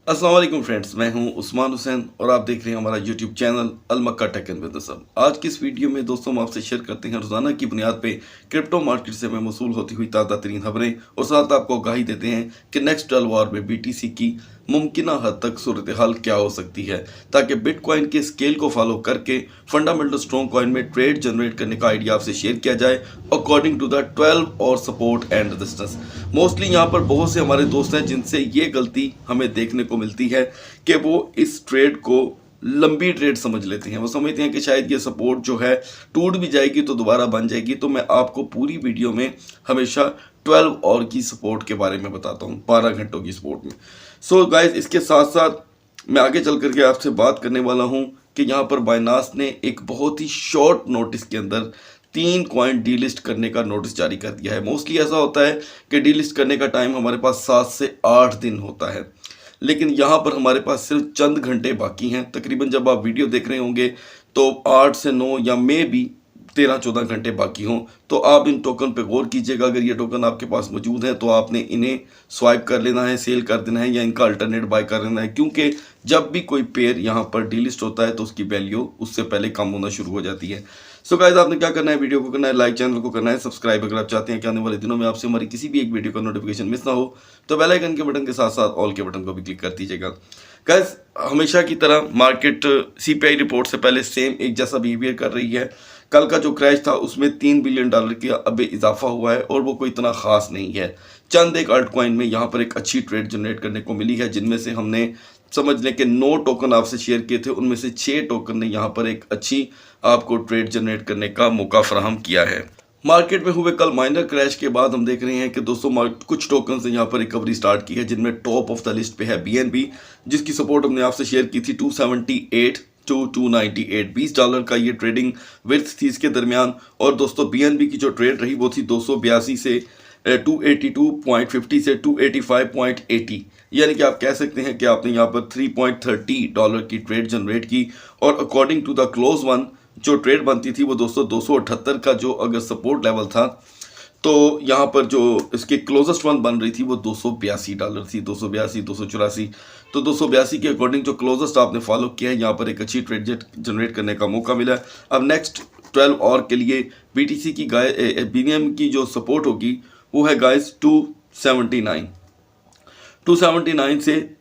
अस्सलाम वालेकुम फ्रेंड्स, मैं हूं उस्मान हुसैन और आप देख रहे हैं हमारा YouTube channel Al Makka tech and business hub. आज की इस वीडियो में दोस्तों हम आपसे शेयर करते हैं रोजाना की बुनियाद पे क्रिप्टो मार्केट से हमें मौसूल होती हुई ताज़ा तरीन खबरें और साथ आपको आगाही देते हैं कि नेक्स्ट 12 आवर में बीटीसी की मुमकिन हद तक सूरत हाल क्या हो सकती है, ताकि बिटकॉइन के स्केल को फॉलो करके फंडामेंटल स्ट्रॉन्ग कॉइन में ट्रेड जनरेट करने का आइडिया आपसे शेयर किया जाए अकॉर्डिंग टू द 12 और सपोर्ट एंड रेजिस्टेंस। मोस्टली यहाँ पर बहुत से हमारे दोस्त हैं जिनसे ये गलती हमें देखने को मिलती है कि वो इस ट्रेड को लंबी ट्रेड समझ लेते हैं। वो समझते हैं कि शायद ये सपोर्ट जो है टूट भी जाएगी तो दोबारा बन जाएगी। तो मैं आपको पूरी वीडियो में हमेशा 12 और की सपोर्ट के बारे में बताता हूँ, 12 घंटों की सपोर्ट में। सो गाइज, इसके साथ साथ मैं आगे चल करके आपसे बात करने वाला हूँ कि यहाँ पर बाइनास ने एक बहुत ही शॉर्ट नोटिस के अंदर 3 कॉइन डीलिस्ट करने का नोटिस जारी कर दिया है। मोस्टली ऐसा होता है कि डीलिस्ट करने का टाइम हमारे पास 7 से 8 दिन होता है, लेकिन यहाँ पर हमारे पास सिर्फ चंद घंटे बाकी हैं। तकरीबन जब आप वीडियो देख रहे होंगे तो 8 से 9 या मे भी 13-14 घंटे बाकी हों, तो आप इन टोकन पे गौर कीजिएगा। अगर ये टोकन आपके पास मौजूद है तो आपने इन्हें स्वाइप कर लेना है, सेल कर देना है या इनका अल्टरनेट बाय कर लेना है, क्योंकि जब भी कोई पेयर यहाँ पर डीलिस्ट होता है तो उसकी वैल्यू उससे पहले कम होना शुरू हो जाती है। सो गाइस, आपने क्या करना है, वीडियो को करना है लाइक, चैनल को करना है सब्सक्राइब। अगर आप चाहते हैं कि आने वाले दिनों में आपसे हमारी किसी भी एक वीडियो का नोटिफिकेशन मिस ना हो तो बेल आइकन के बटन के साथ साथ ऑल के बटन को भी क्लिक कर दीजिएगा। गाइस, हमेशा की तरह मार्केट सीपीआई रिपोर्ट से पहले सेम एक जैसा बिहेवियर कर रही है। कल का जो क्रैश था उसमें $3 बिलियन का अभी इजाफा हुआ है और वो कोई इतना खास नहीं है। चंद एक अल्ट कॉइन में यहाँ पर एक अच्छी ट्रेड जनरेट करने को मिली है, जिनमें से हमने समझ लें कि 9 टोकन आपसे शेयर किए थे, उनमें से 6 टोकन ने यहाँ पर एक अच्छी आपको ट्रेड जनरेट करने का मौका फराहम किया है। मार्केट में हुए कल माइनर क्रैश के बाद हम देख रहे हैं कि दोस्तों कुछ टोकन ने यहाँ पर रिकवरी स्टार्ट की है, जिनमें टॉप ऑफ द लिस्ट पे है बीएनबी, जिसकी सपोर्ट हमने आपसे शेयर की थी 278 टू 298। $20 का ये ट्रेडिंग विड्थ थी इसके दरमियान। और दोस्तों बीएनबी की जो ट्रेड रही वो थी 282 से 282.50 से 285.80, यानी कि आप कह सकते हैं कि आपने यहाँ पर $3.30 की ट्रेड जनरेट की। और according to the close one जो ट्रेड बनती थी वो दोस्तों 278 का जो अगर सपोर्ट लेवल था, तो यहाँ पर जो इसके क्लोजेस्ट वन बन रही थी वो $282 थी, 282 284। तो 282 के अकॉर्डिंग जो क्लोजेस्ट आपने फॉलो किया है, यहाँ पर एक अच्छी ट्रेड जनरेट करने का मौका मिला है। अब नेक्स्ट 12 और के लिए बीटीसी की बीनियम की जो सपोर्ट होगी वो है गाइस 279 से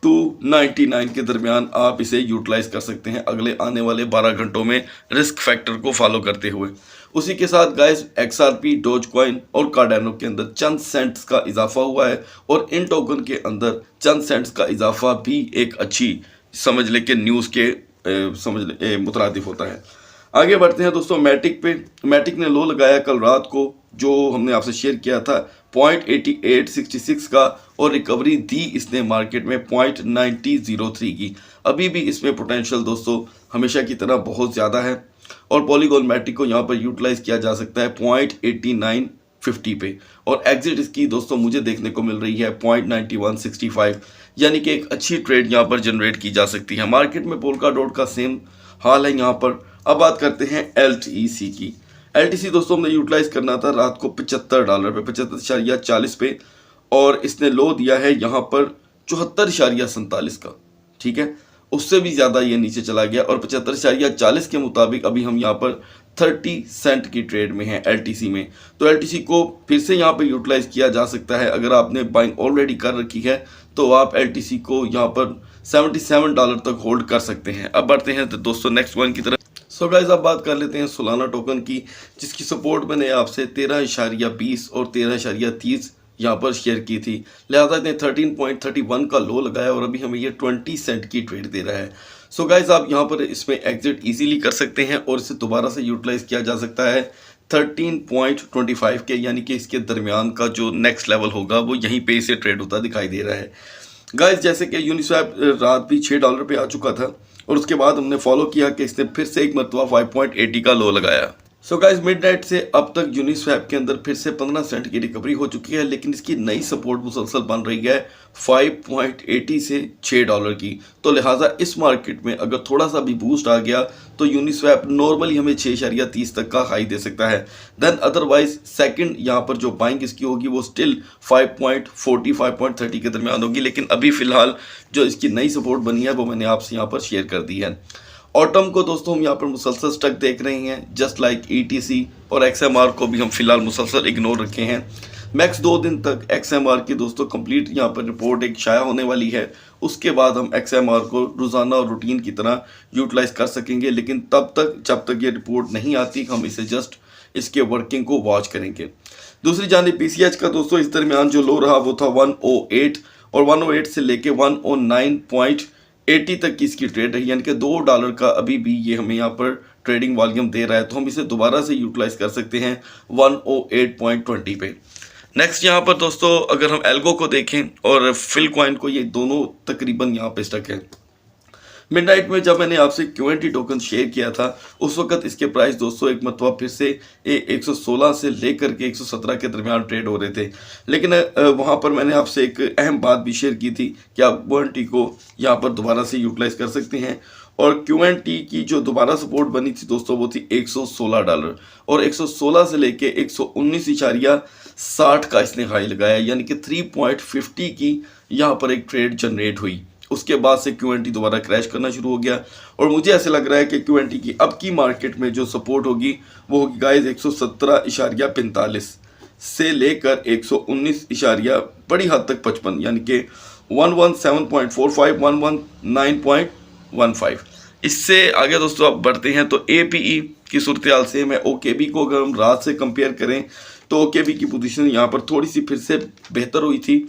299 के दरमियान आप इसे यूटिलाइज कर सकते हैं अगले आने वाले 12 घंटों में, रिस्क फैक्टर को फॉलो करते हुए। उसी के साथ गाइस एक्सआरपी, डोज कॉइन और कार्डानो के अंदर चंद सेंट्स का इजाफा हुआ है और इन टोकन के अंदर चंद सेंट्स का इजाफा भी एक अच्छी समझ ले के न्यूज़ के मुतरादिफ होता है। आगे बढ़ते हैं दोस्तों मैटिक पे। मैटिक ने लो लगाया कल रात को, जो हमने आपसे शेयर किया था 0.8866 का, और रिकवरी दी इसने मार्केट में 0.9003 की। अभी भी इसमें पोटेंशियल दोस्तों हमेशा की तरह बहुत ज़्यादा है और पॉलीगॉन मैटिक को यहाँ पर यूटिलाइज किया जा सकता है 0.8950 पे। और एग्जिट इसकी दोस्तों मुझे देखने को मिल रही है 0.9165, यानी कि एक अच्छी ट्रेड यहाँ पर जनरेट की जा सकती है। मार्केट में पोल्का डॉट का सेम हाल है यहाँ पर। अब बात करते हैं एलटीसी की। एलटीसी दोस्तों हमने यूटिलाइज करना था रात को $75 पे, 75.40 पे, और इसने लो दिया है यहाँ पर 74.47 का। ठीक है, उससे भी ज़्यादा ये नीचे चला गया और 75.40 के मुताबिक अभी हम यहाँ पर 30 सेंट की ट्रेड में हैं एलटीसी में। तो एलटीसी को फिर से यहाँ पर यूटिलाइज किया जा सकता है। अगर आपने बाइंग ऑलरेडी कर रखी है तो आप एलटीसी को यहाँ पर $77 तक होल्ड कर सकते हैं। अब बढ़ते हैं तो दोस्तों नेक्स्ट वन की तरफ। सो गाइस, अब बात कर लेते हैं सोलाना टोकन की, जिसकी सपोर्ट मैंने आपसे 13.20 और 13.30 यहाँ पर शेयर की थी। लिहाजा इसने 13.31 का लो लगाया और अभी हमें ये 20 सेंट की ट्रेड दे रहा है। सो गाइस, आप यहाँ पर इसमें एग्जिट इजीली कर सकते हैं और इसे दोबारा से यूटिलाइज किया जा सकता है 13.25 के, यानी कि इसके दरमियान का जो नेक्स्ट लेवल होगा वो यहीं पे इसे ट्रेड होता दिखाई दे रहा है। गाइस, जैसे कि यूनिस्वैप रात भी $6 पे आ चुका था और उसके बाद हमने फॉलो किया कि इसने फिर से एक मरतबा 5.80 का लो लगाया। सो गाइस मिडनाइट से अब तक यूनिस्वैप के अंदर फिर से 15 सेंट की रिकवरी हो चुकी है, लेकिन इसकी नई सपोर्ट मुसलसल बन रही है 5.80 से $6 की। तो लिहाजा इस मार्केट में अगर थोड़ा सा भी बूस्ट आ गया तो यूनिस्वैप नॉर्मली हमें 6.30 तक का हाई दे सकता है। देन अदरवाइज सेकंड यहाँ पर जो बाइंग इसकी होगी वो स्टिल 5.40 5.30 के दरमियान होगी, लेकिन अभी फिलहाल जो इसकी नई सपोर्ट बनी है वो मैंने आपसे यहाँ पर शेयर कर दी है। ऑटम को दोस्तों हम यहाँ पर मुसलसल स्टक देख रहे हैं, जस्ट लाइक ETC और XMR को भी हम फिलहाल मुसलसल इग्नोर रखे हैं। मैक्स 2 दिन तक XMR की दोस्तों कंप्लीट यहाँ पर रिपोर्ट एक शाया होने वाली है, उसके बाद हम XMR को रोज़ाना और रूटीन की तरह यूटिलाइज कर सकेंगे, लेकिन तब तक जब तक ये रिपोर्ट नहीं आती हम इसे जस्ट इसके वर्किंग को वॉच करेंगे। दूसरी जानिब PCH का दोस्तों इस दरमियान जो लो रहा वो था 108 और 108 से लेके 109.80 तक की इसकी ट्रेड रही, यानी कि $2 का अभी भी ये हमें यहाँ पर ट्रेडिंग वॉल्यूम दे रहा है, तो हम इसे दोबारा से यूटिलाइज कर सकते हैं 108.20 पे। नेक्स्ट यहाँ पर दोस्तों अगर हम एल्गो को देखें और फिल कॉइन को, ये दोनों तकरीबन यहाँ पे स्टक है। मिडनाइट में जब मैंने आपसे QNT टोकन शेयर किया था उस वक्त इसके प्राइस दोस्तों एक मरतबा फिर से 116 से लेकर के 117 के दरमियान ट्रेड हो रहे थे, लेकिन वहाँ पर मैंने आपसे एक अहम बात भी शेयर की थी कि आप QNT को यहाँ पर दोबारा से यूटिलाइज कर सकते हैं। और QNT की जो दोबारा सपोर्ट बनी थी दोस्तों वो थी $116 और 116 से लेके 119.60 का इसने हाई लगाया, यानी कि 3.50 की यहाँ पर एक ट्रेड जनरेट हुई। उसके बाद से QNT दोबारा क्रैश करना शुरू हो गया और मुझे ऐसे लग रहा है कि QNT की अब की मार्केट में जो सपोर्ट होगी वो होगी गाइस 117.45 से लेकर 119 बड़ी हद तक 55, यानी कि 117.45 119.15। इससे आगे दोस्तों आप बढ़ते हैं तो APE की सूरत हाल से मैं OKB को अगर हम रात से कंपेयर करें तो OKB की पोजीशन यहाँ पर थोड़ी सी फिर से बेहतर हुई थी,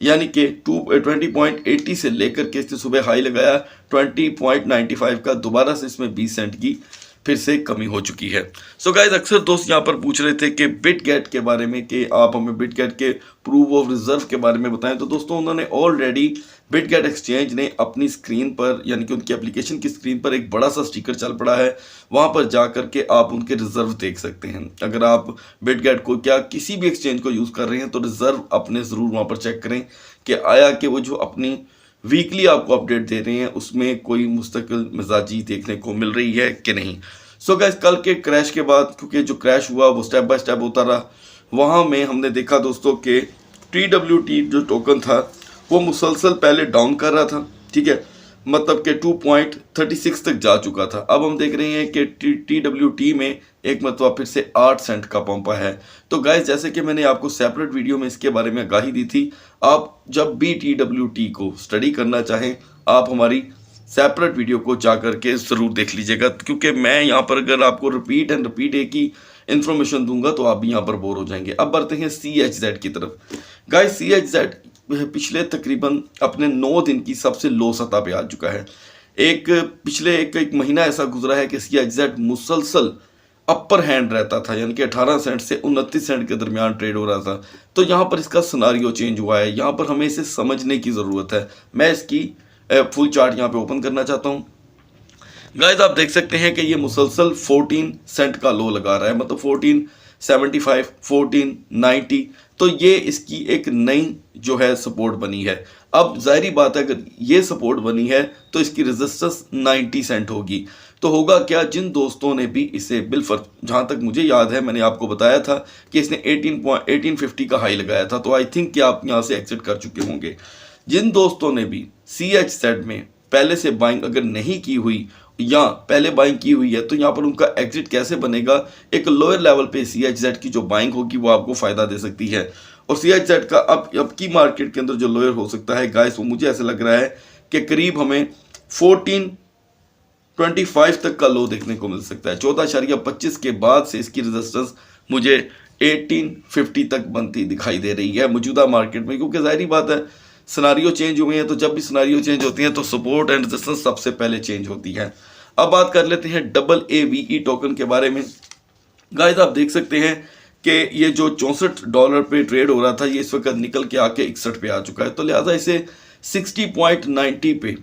यानी कि 20.80 से लेकर के इसने सुबह हाई लगाया 20.95 का, दोबारा से इसमें 20 सेंट की फिर से कमी हो चुकी है। सो गाइस अक्सर दोस्त यहाँ पर पूछ रहे थे कि बिटगेट के बारे में कि आप हमें बिटगेट के प्रूफ ऑफ रिजर्व के बारे में बताएं, तो दोस्तों उन्होंने ऑलरेडी बिटगेट एक्सचेंज ने अपनी स्क्रीन पर यानी कि उनकी एप्लीकेशन की स्क्रीन पर एक बड़ा सा स्टिकर चल पड़ा है, वहाँ पर जा कर के आप उनके रिजर्व देख सकते हैं। अगर आप बिटगेट को क्या किसी भी एक्सचेंज को यूज़ कर रहे हैं तो रिजर्व अपने ज़रूर वहाँ पर चेक करें कि आया कि वो जो अपनी वीकली आपको अपडेट दे रहे हैं उसमें कोई मुस्तकिल मिजाजी देखने को मिल रही है कि नहीं। सो गाइस कल के क्रैश के बाद, क्योंकि जो क्रैश हुआ वो स्टेप बाय स्टेप होता रहा, वहाँ में हमने देखा दोस्तों कि TWT जो टोकन था वो मुसलसल पहले डाउन कर रहा था, ठीक है, मतलब कि 2.36 तक जा चुका था। अब हम देख रहे हैं कि TWT में एक मतलब फिर से 8 सेंट का पंपा है। तो गाइस जैसे कि मैंने आपको सेपरेट वीडियो में इसके बारे में आगाही दी थी, आप जब भी TWT को स्टडी करना चाहें आप हमारी सेपरेट वीडियो को जा करके ज़रूर देख लीजिएगा, क्योंकि मैं यहाँ पर अगर आपको रिपीट एंड रिपीट एक ही इन्फॉर्मेशन दूंगा तो आप भी यहाँ पर बोर हो जाएंगे। अब बढ़ते हैं CHZ की तरफ। गाइस CHZ पिछले तकरीबन अपने 9 दिन की सबसे लो सतह पे आ चुका है। पिछले एक महीना ऐसा गुजरा है कि CHZ मुसलसल अपर हैंड रहता था, यानी कि 18 सेंट से 29 सेंट के दरमियान ट्रेड हो रहा था। तो यहाँ पर इसका सिनारियो चेंज हुआ है, यहाँ पर हमें इसे समझने की ज़रूरत है। मैं इसकी फुल चार्ट यहाँ पे ओपन करना चाहता हूँ। गाइस आप देख सकते हैं कि ये मुसलसल 14 सेंट का लो लगा रहा है, मतलब 14.75 14.90। तो ये इसकी एक नई जो है सपोर्ट बनी है। अब जाहिर बात है अगर ये सपोर्ट बनी है तो इसकी रेजिस्टेंस 90 सेंट होगी। तो होगा क्या, जिन दोस्तों ने भी इसे बिलफर्ज, जहाँ तक मुझे याद है मैंने आपको बताया था कि इसने 1850 का हाई लगाया था, तो आई थिंक कि आप यहाँ से एग्जिट कर चुके होंगे। जिन दोस्तों ने भी CHZ में पहले से बाइंग अगर नहीं की हुई या पहले बाइंग की हुई है तो यहाँ पर उनका एग्जिट कैसे बनेगा, एक लोअर लेवल पे CHZ की जो बाइंग होगी वो आपको फ़ायदा दे सकती है। और CHZ का अब की मार्केट के अंदर जो लोअर हो सकता है गाइस, वो मुझे ऐसा लग रहा है कि करीब हमें 14.25 तक का लो देखने को मिल सकता है। 14.25 के बाद से इसकी रेजिस्टेंस मुझे 1850 तक बनती दिखाई दे रही है मौजूदा मार्केट में, क्योंकि जाहिर बात है सिनारियो चेंज हुए हैं, तो जब भी सिनारियो चेंज होती हैं तो सपोर्ट एंड रेजिस्टेंस सबसे पहले चेंज होती है। अब बात कर लेते हैं AAVE टोकन के बारे में। गाइस आप देख सकते हैं कि ये जो $64 पे ट्रेड हो रहा था ये इस वक्त निकल के आके 61 पे आ चुका है, तो लिहाजा इसे 60.90 पे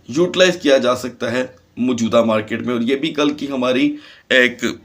यूटिलाइज किया जा सकता है मौजूदा मार्केट में। और ये भी कल की हमारी एक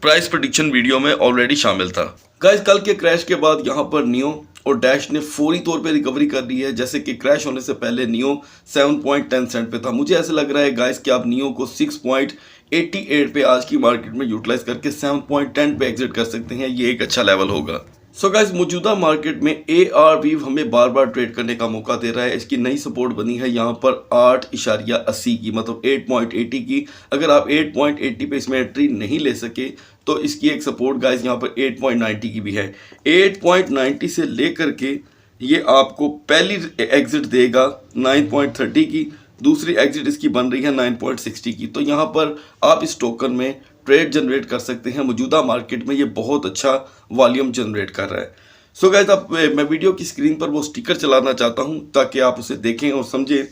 प्राइस प्रेडिक्शन वीडियो में ऑलरेडी शामिल था। गाइस कल के क्रैश के बाद यहाँ पर नियो और डैश ने फौरी तौर पे रिकवरी कर ली है। जैसे कि क्रैश होने से पहले नियो 7.10 सेंट पे था। मुझे ऐसा लग रहा है गाइस कि आप नियो को 6.88 पे आज की मार्केट में यूटिलाइज करके 7.10 पे एग्जिट कर सकते हैं। ये एक अच्छा लेवल होगा। सो गाइस मौजूदा मार्केट में ARV हमें बार बार ट्रेड करने का मौका दे रहा है। इसकी नई सपोर्ट बनी है यहाँ पर 8.80 की, मतलब 8.80 की। अगर आप 8.80 पे इसमें एंट्री नहीं ले सके तो इसकी एक सपोर्ट गाइस यहाँ पर 8.90 की भी है। 8.90 से लेकर के ये आपको पहली एग्जिट देगा 9.30 की, दूसरी एग्जिट इसकी बन रही है 9.60 की। तो यहाँ पर आप इस टोकन में ट्रेड जनरेट कर सकते हैं। मौजूदा मार्केट में ये बहुत अच्छा वॉल्यूम जनरेट कर रहा है। सो गाइस अब मैं वीडियो की स्क्रीन पर वो स्टिकर चलाना चाहता हूं ताकि आप उसे देखें और समझें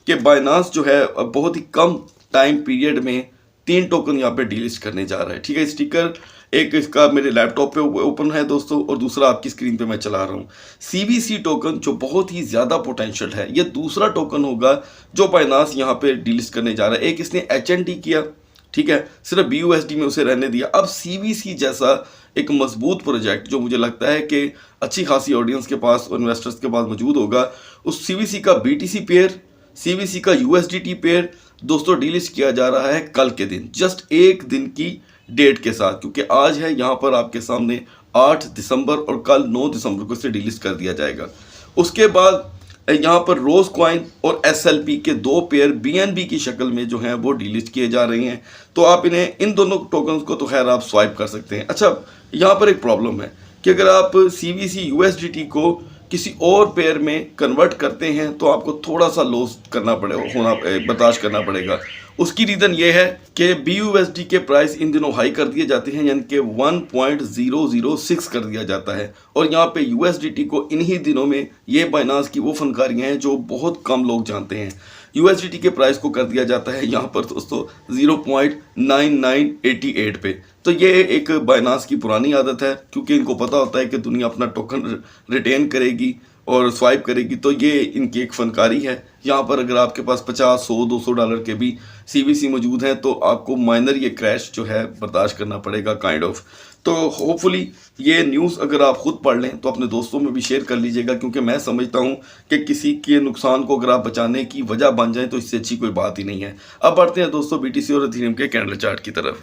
कि बाइनांस जो है बहुत ही कम टाइम पीरियड में 3 टोकन यहाँ पे डीलिस्ट करने जा रहा है। ठीक है, स्टिकर एक इसका मेरे लैपटॉप पे ओपन है दोस्तों और दूसरा आपकी स्क्रीन पे मैं चला रहा हूँ। CBC टोकन जो बहुत ही ज़्यादा पोटेंशियल है, ये दूसरा टोकन होगा जो बाइनांस यहाँ पे डीलिस्ट करने जा रहा है। एक इसने HND किया, ठीक है, सिर्फ BUSD में उसे रहने दिया। अब CBC जैसा एक मजबूत प्रोजेक्ट जो मुझे लगता है कि अच्छी खासी ऑडियंस के पास और इन्वेस्टर्स के पास मौजूद होगा, उस CBC का BTC पेयर, CBC का USDT पेयर दोस्तों डीलिस्ट किया जा रहा है कल के दिन, जस्ट एक दिन की डेट के साथ, क्योंकि आज है यहाँ पर आपके सामने 8 दिसंबर और कल 9 दिसंबर को इसे डीलिस्ट कर दिया जाएगा। उसके बाद यहाँ पर रोज कॉइन और SLP के 2 पेयर BNB की शक्ल में जो हैं वो डीलिस्ट किए जा रहे हैं। तो आप इन्हें, इन दोनों टोकन्स को तो खैर आप स्वाइप कर सकते हैं। अच्छा, यहाँ पर एक प्रॉब्लम है कि अगर आप CBC USDT को किसी और पेयर में कन्वर्ट करते हैं तो आपको थोड़ा सा लॉस करना पड़ेगा, बर्दाश्त करना पड़ेगा। उसकी रीज़न ये है कि BUSD के प्राइस इन दिनों हाई कर दिए जाते हैं, यानी कि 1.006 कर दिया जाता है। और यहाँ पे USDT को इन्हीं दिनों में, ये बाइनांस की वो फनकारियाँ हैं जो बहुत कम लोग जानते हैं, USDT के प्राइस को कर दिया जाता है यहाँ पर दोस्तों 0.9988 पे। तो ये एक बाइनांस की पुरानी आदत है, क्योंकि इनको पता होता है कि दुनिया अपना टोकन रिटेन करेगी और स्वाइप करेगी। तो ये इनकी एक फनकारी है। यहाँ पर अगर आपके पास 50, 100, $200 के भी CBC मौजूद हैं तो आपको माइनर ये क्रैश जो है बर्दाश्त करना पड़ेगा काइंड ऑफ। तो होपफुली ये न्यूज़ अगर आप खुद पढ़ लें तो अपने दोस्तों में भी शेयर कर लीजिएगा, क्योंकि मैं समझता हूँ कि किसी के नुकसान को अगर आप बचाने की वजह बन जाए तो इससे अच्छी कोई बात ही नहीं है। अब बढ़ते हैं दोस्तों BTC और इथेरियम के कैंडल चार्ट की तरफ।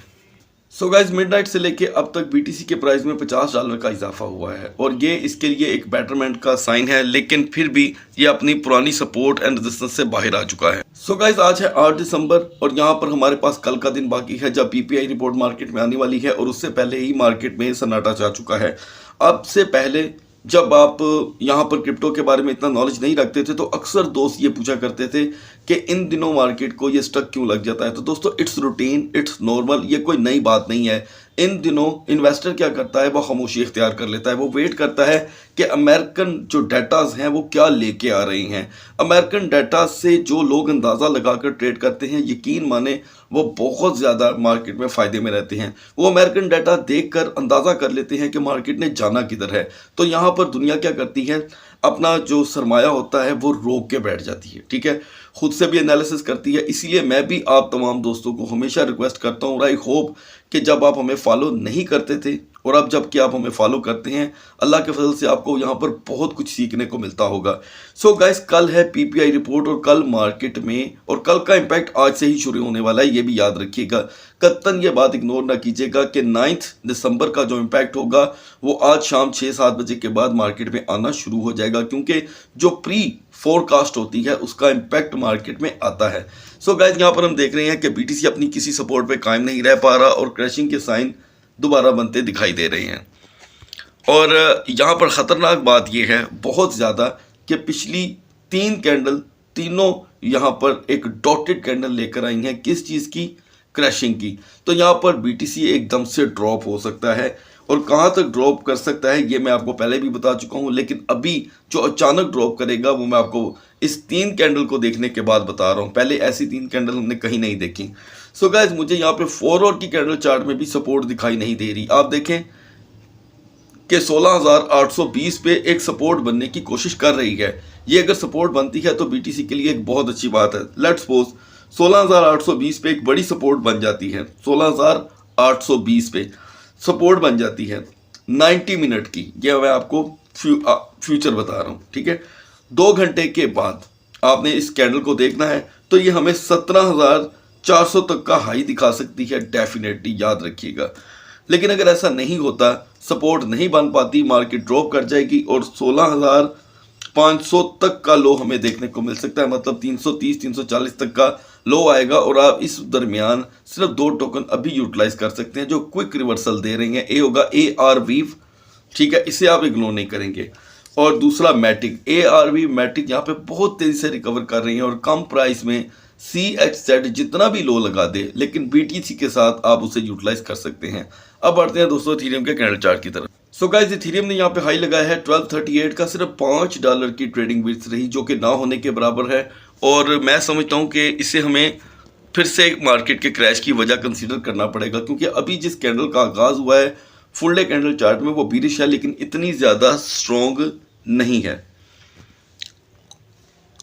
सो गाइज मिडनाइट से लेके अब तक BTC के प्राइस में $50 का इजाफा हुआ है और ये इसके लिए एक बेटरमेंट का साइन है, लेकिन फिर भी ये अपनी पुरानी सपोर्ट एंड रेजिस्टेंस से बाहर आ चुका है। सो गाइज आज है 8 दिसंबर और यहाँ पर हमारे पास कल का दिन बाकी है जब PPI रिपोर्ट मार्केट में आने वाली है, और उससे पहले ही मार्केट में सन्नाटा जा चुका है। अब से पहले जब आप यहाँ पर क्रिप्टो के बारे में इतना नॉलेज नहीं रखते थे तो अक्सर दोस्त ये पूछा करते थे कि इन दिनों मार्केट को ये स्टक क्यों लग जाता है। तो दोस्तों इट्स रूटीन, इट्स नॉर्मल, ये कोई नई बात नहीं है। इन दिनों इन्वेस्टर क्या करता है, वो खामोशी इख्तियार कर लेता है। वो वेट करता है कि अमेरिकन जो डाटाज हैं वो क्या लेके आ रही हैं। अमेरिकन डाटा से जो लोग अंदाज़ा लगाकर ट्रेड करते हैं, यकीन माने वो बहुत ज़्यादा मार्केट में फ़ायदे में रहते हैं। वो अमेरिकन डाटा देखकर अंदाज़ा कर लेते हैं कि मार्केट ने जाना किधर है। तो यहाँ पर दुनिया क्या करती है, अपना जो सरमाया होता है वो रोक के बैठ जाती है, ठीक है, खुद से भी एनालिसिस करती है। इसीलिए मैं भी आप तमाम दोस्तों को हमेशा रिक्वेस्ट करता हूँ, आई होप कि जब आप हमें फॉलो नहीं करते थे और अब जबकि आप हमें फॉलो करते हैं, अल्लाह के फजल से आपको यहाँ पर बहुत कुछ सीखने को मिलता होगा। सो गाइस कल है PPI रिपोर्ट और कल मार्केट में, और कल का इम्पैक्ट आज से ही शुरू होने वाला है, ये भी याद रखिएगा। कतन ये बात इग्नोर ना कीजिएगा कि 9 दिसंबर का जो इम्पैक्ट होगा वो आज शाम 6-7 बजे के बाद मार्केट में आना शुरू हो जाएगा, क्योंकि जो प्री फोरकास्ट होती है उसका इम्पैक्ट मार्केट में आता है। सो गाइस यहाँ पर हम देख रहे हैं कि BTC अपनी किसी सपोर्ट पे कायम नहीं रह पा रहा और क्रैशिंग के साइन दोबारा बनते दिखाई दे रहे हैं। और यहाँ पर ख़तरनाक बात यह है बहुत ज़्यादा कि पिछली 3 कैंडल तीनों यहाँ पर एक डॉटेड कैंडल लेकर आई हैं, किस चीज़ की, क्रैशिंग की। तो यहाँ पर BTC एकदम से ड्रॉप हो सकता है, और कहाँ तक ड्रॉप कर सकता है ये मैं आपको पहले भी बता चुका हूँ, लेकिन अभी जो अचानक ड्रॉप करेगा वो मैं आपको इस 3 कैंडल को देखने के बाद बता रहा हूँ। पहले ऐसी 3 कैंडल हमने कहीं नहीं देखी। सो गाइस मुझे यहाँ पे 4 आवर की कैंडल चार्ट में भी सपोर्ट दिखाई नहीं दे रही। आप देखें कि 16,820 पे एक सपोर्ट बनने की कोशिश कर रही है। ये अगर सपोर्ट बनती है तो BTC के लिए एक बहुत अच्छी बात है। लेट्स सपोज 16,820 पे एक बड़ी सपोर्ट बन जाती है, 16,820 पे, सपोर्ट बन जाती है 90 मिनट की। ये मैं आपको फ्यूचर बता रहा हूँ, ठीक है। 2 घंटे के बाद आपने इस कैंडल को देखना है तो ये हमें 17,400 तक का हाई दिखा सकती है, डेफिनेटली याद रखिएगा। लेकिन अगर ऐसा नहीं होता, सपोर्ट नहीं बन पाती, मार्केट ड्रॉप कर जाएगी और 16,500 तक का लो हमें देखने को मिल सकता है, मतलब 330-340 तक का लो आएगा। और आप इस दरमियान सिर्फ 2 टोकन अभी यूटिलाइज कर सकते हैं जो क्विक रिवर्सल दे रही हैं। ए होगा ARV, ठीक है, इसे आप इग्नोर नहीं करेंगे। और दूसरा मैटिक, ARV मैटिक यहाँ पे बहुत तेजी से रिकवर कर रही है और कम प्राइस में CHZ जितना भी लो लगा दे, लेकिन BTC के साथ आप उसे यूटिलाइज कर सकते हैं। अब बढ़ते हैं दोस्तों इथेरियम के कैंडल चार्ट की तरफ। सो गाइस, इथेरियम ने यहाँ पे हाई लगाया है 1238 का, सिर्फ $5 की ट्रेडिंग विड्थ रही, जो कि ना होने के बराबर है। और मैं समझता हूँ कि इसे हमें फिर से मार्केट के क्रैश की वजह कंसीडर करना पड़ेगा, क्योंकि अभी जिस कैंडल का आगाज हुआ है फुल डे कैंडल चार्ट में वो बीरिश है, लेकिन इतनी ज़्यादा स्ट्रॉन्ग नहीं है।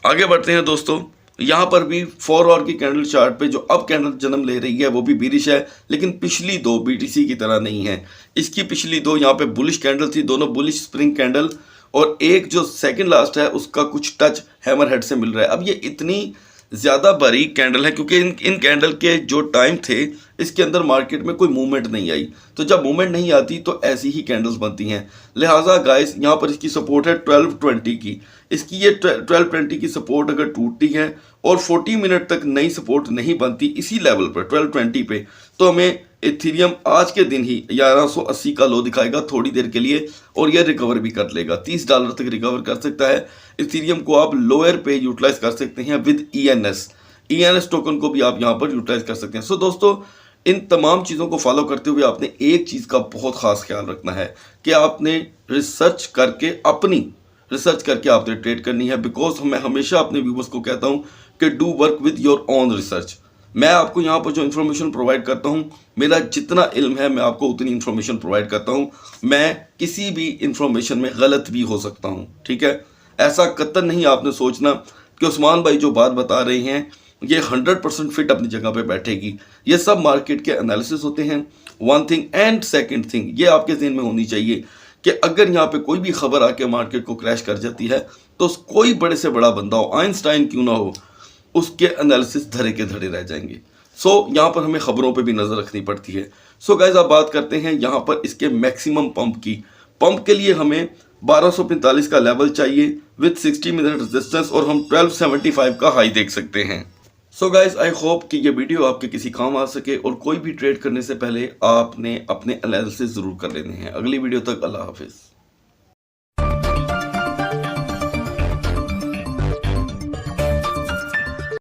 आगे बढ़ते हैं दोस्तों, यहाँ पर भी 4 आवर की कैंडल चार्ट पे जो अब कैंडल जन्म ले रही है वो भी बीरिश है, लेकिन पिछली 2 BTC की तरह नहीं है। इसकी पिछली 2 यहाँ पे बुलिश कैंडल थी, दोनों बुलिश स्प्रिंग कैंडल, और एक जो सेकंड लास्ट है उसका कुछ टच हैमर हेड से मिल रहा है। अब ये इतनी ज़्यादा बारीक कैंडल है क्योंकि इन कैंडल के जो टाइम थे इसके अंदर मार्केट में कोई मूवमेंट नहीं आई, तो जब मूवमेंट नहीं आती तो ऐसी ही कैंडल्स बनती हैं। लिहाजा गाइस, यहाँ पर इसकी सपोर्ट है 1220 की। इसकी ये 1220 की सपोर्ट अगर टूटती है और 40 मिनट तक नई सपोर्ट नहीं बनती इसी लेवल पर 1220 पे, तो हमें इथेरियम आज के दिन ही 1180 का लो दिखाएगा थोड़ी देर के लिए, और यह रिकवर भी कर लेगा, $30 तक रिकवर कर सकता है। इथेरियम को आप लोअर पे यूटिलाइज कर सकते हैं विद ENS टोकन को भी आप यहाँ पर यूटिलाइज कर सकते हैं। सो दोस्तों, इन तमाम चीज़ों को फॉलो करते हुए आपने एक चीज़ का बहुत खास ख्याल रखना है कि आपने रिसर्च करके आपने ट्रेड करनी है। बिकॉज मैं हमेशा अपने व्यूवर्स को कहता हूँ कि do work with your own research. मैं आपको यहाँ पर जो इन्फॉर्मेशन प्रोवाइड करता हूँ, मेरा जितना इल्म है मैं आपको उतनी इन्फॉर्मेशन प्रोवाइड करता हूँ। मैं किसी भी इन्फॉर्मेशन में गलत भी हो सकता हूँ, ठीक है। ऐसा कतई नहीं आपने सोचना कि उस्मान भाई जो बात बता रहे हैं ये 100% फिट अपनी जगह पे बैठेगी। ये सब मार्केट के एनालिसिस होते हैं, one thing. And second thing ये आपके ज़हन में होनी चाहिए कि अगर यहाँ पे कोई भी खबर आके मार्केट को क्रैश कर जाती है तो कोई बड़े से बड़ा बंदा हो, आइंस्टाइन क्यों ना हो, उसके एनालिसिस धरे के धरे रह जाएंगे। सो यहाँ पर हमें खबरों पे भी नज़र रखनी पड़ती है। सो गाइज, आप बात करते हैं यहाँ पर इसके मैक्सिमम पंप की। पंप के लिए हमें 1245 का लेवल चाहिए विद 60 मिनट रेजिस्टेंस, और हम 1275 का हाई देख सकते हैं। सो गाइज, आई होप कि ये वीडियो आपके किसी काम आ सके, और कोई भी ट्रेड करने से पहले आपने अपने एनालिसिस ज़रूर कर लेने हैं। अगली वीडियो तक अल्लाह हाफिज़।